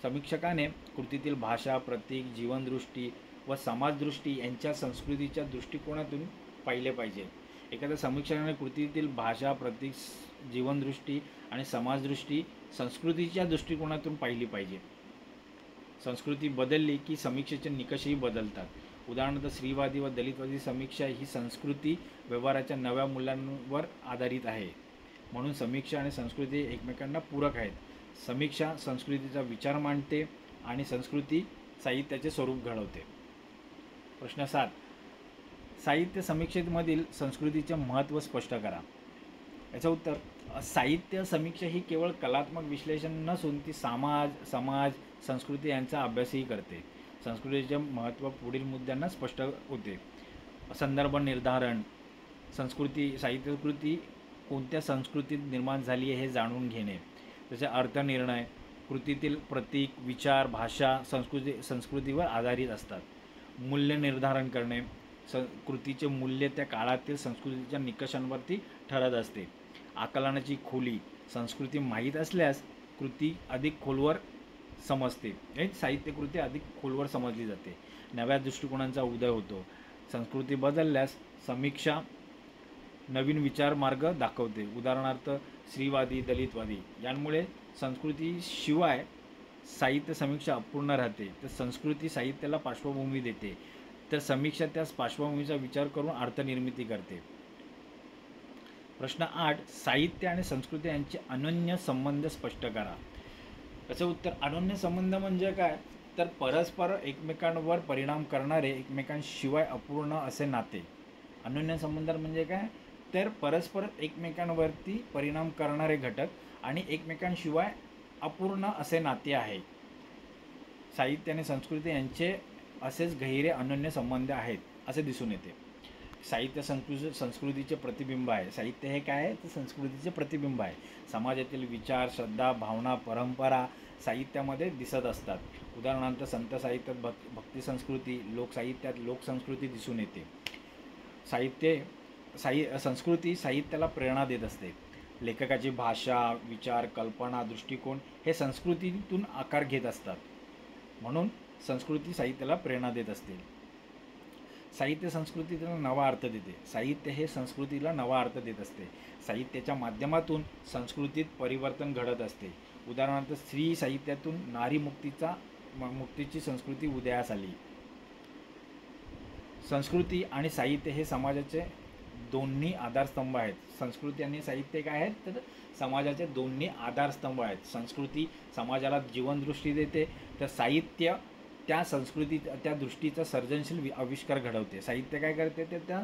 समीक्षकाने कृतीतील भाषा, प्रतीक, जीवनदृष्टी व समाजदृष्टी यांच्या संस्कृतीच्या दृष्टिकोनातून पाहिले पाहिजे. एखाद्या समीक्षकाने कृतीतील भाषा, प्रतीक, जीवनदृष्टी आणि समाजदृष्टी संस्कृतीच्या दृष्टिकोनातून पाहिली पाहिजे. संस्कृती बदलली की समीक्षेचे निकषही बदलतात. उदाहरणार्थ स्त्रीवादी व दलितवादी समीक्षा ही संस्कृती व्यवहाराच्या नव्या मूल्यांवर आधारित आहे. म्हणून समीक्षा आणि संस्कृती एकमेकांना पूरक आहेत. समीक्षा संस्कृतीचा विचार मांडते आणि संस्कृती साहित्याचे स्वरूप घडवते. प्रश्न 7. साहित्य समीक्षेमधील संस्कृतीचे महत्त्व स्पष्ट करा. याचं उत्तर, साहित्य समीक्षा ही केवळ कलात्मक विश्लेषण नसून ती समाज संस्कृती यांचा अभ्यासही करते. संस्कृतीचे महत्त्व पुढील मुद्द्यांना स्पष्ट होते. संदर्भ निर्धारण, साहित्यकृती कोणत्या संस्कृतीत निर्माण झाली आहे हे जाणून घेणे. त्याचे अर्थनिर्णय, कृतीतील प्रतीक, विचार, भाषा संस्कृतीवर आधारित असतात. मूल्य निर्धारण करणे, कृतीचे मूल्य त्या काळातील संस्कृतीच्या निकषांवरती ठरत असते. आकलनाची खोली, संस्कृती माहीत असल्यास कृती अधिक खोलवर समजते. साहित्यकृती अधिक खोलवर समजली जाते. नव्या दृष्टिकोनांचा उदय होतो. संस्कृती बदलल्यास समीक्षा नवीन विचार मार्ग दाखवते. उदाहरणार्थ स्त्रीवादी, दलितवादी यांमुळे संस्कृतीशिवाय साहित्य समीक्षा अपूर्ण राहते. तर संस्कृती साहित्याला पार्श्वभूमी देते, तर समीक्षा त्यास पार्श्वभूमीचा विचार करून अर्थनिर्मिती करते. प्रश्न 8. साहित्य आणि संस्कृती यांचे अनन्य संबंध स्पष्ट करा. याचं उत्तर, अनन्य संबंध म्हणजे काय, तर परस्पर एकमेकांवर परिणाम करणारे, एकमेकांशिवाय अपूर्ण असे नाते. अनन्य संबंध म्हणजे काय, तर परस्पर एकमेकांवरती परिणाम करणारे घटक आणि एकमेकांशिवाय अपूर्ण असे नाते आहे. साहित्य आणि संस्कृती यांचे असेच गहिरे अनन्य संबंध आहेत असे दिसून येते. साहित्य संस्कृतीचे प्रतिबिंब आहे. साहित्य हे काय आहे, तर संस्कृतीचे प्रतिबिंब आहे. समाजातील विचार, श्रद्धा, भावना, परंपरा साहित्यामध्ये दिसत असतात. उदाहरणार्थ संत साहित्यात भक्ती संस्कृती, लोकसाहित्यात लोकसंस्कृती दिसून येते. संस्कृती साहित्याला प्रेरणा देत असते. लेखकाची भाषा, विचार, कल्पना, दृष्टिकोन हे संस्कृतीतून आकार घेत असतात. म्हणून संस्कृती साहित्याला प्रेरणा देत असते. साहित्य संस्कृतीला नवा अर्थ देते. साहित्य हे संस्कृतीला नवा अर्थ देत असते. साहित्याच्या माध्यमातून संस्कृतीत परिवर्तन घडत असते. उदाहरणार्थ स्त्री साहित्यातून नारी मुक्तीची संस्कृती उदयास आली. संस्कृती आणि साहित्य हे समाजाचे दोन्ही आधारस्तंभ आहेत. संस्कृती आणि साहित्य काय आहेत, तर समाजाचे दोन्ही आधारस्तंभ आहेत. संस्कृती समाजाला जीवनदृष्टी देते, तर साहित्य त्या दृष्टीचा सर्जनशील आविष्कार घडवते. साहित्य काय करते, तर त्या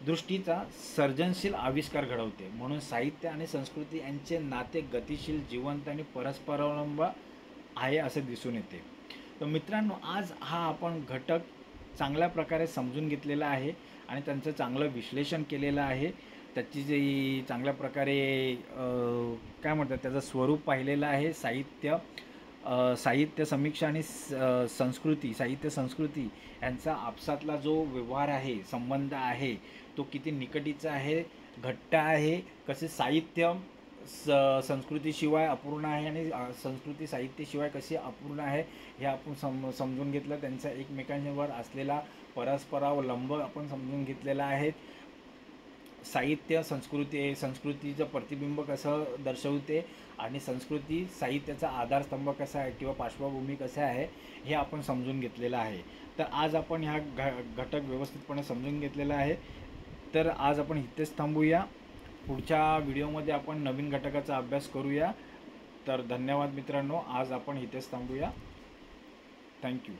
दृष्टीचा सर्जनशील आविष्कार घडवते. म्हणून साहित्य आणि संस्कृती यांचे नाते गतिशील, जिवंत आणि परस्परावलंब आहे असे दिसून येते. तर मित्रांनो, आज हा आपण घटक चांगल्या प्रकारे समजून घेतलेला आहे आणि त्यांचं चांगलं विश्लेषण केलेलं आहे. त्याची जी चांगल्या प्रकारे काय म्हणतात त्याचं स्वरूप पाहिलेलं आहे. साहित्य समीक्षा आणि साहित्य संस्कृती यांचा आपसातला जो व्यवहार आहे, संबंध आहे, तो किती निकटीचा आहे, घट्ट आहे. कसे साहित्य संस्कृतीशिवाय अपूर्ण आहे आणि संस्कृती साहित्याशिवाय कशी अपूर्ण आहे हे आपण समजून घेतलं. त्यांचा एकमेकांवर असलेला परस्परावलंब आपण समजून घेतलेला आहे. साहित्य संस्कृतीचं प्रतिबिंब कसं दर्शवते आणि संस्कृती साहित्याचा आधारस्तंभ कसा आहे किंवा पार्श्वभूमी कसा आहे हे आपण समजून घेतलेलं आहे. तर आज आपण ह्या घटक व्यवस्थितपणे समजून घेतलेला आहे. तर आज आपण इथेच थांबूया. पुढच्या व्हिडिओमध्ये आपण नवीन घटकाचा अभ्यास करूया. तर धन्यवाद मित्रांनो, आज आपण इथेच थांबूया. थँक्यू.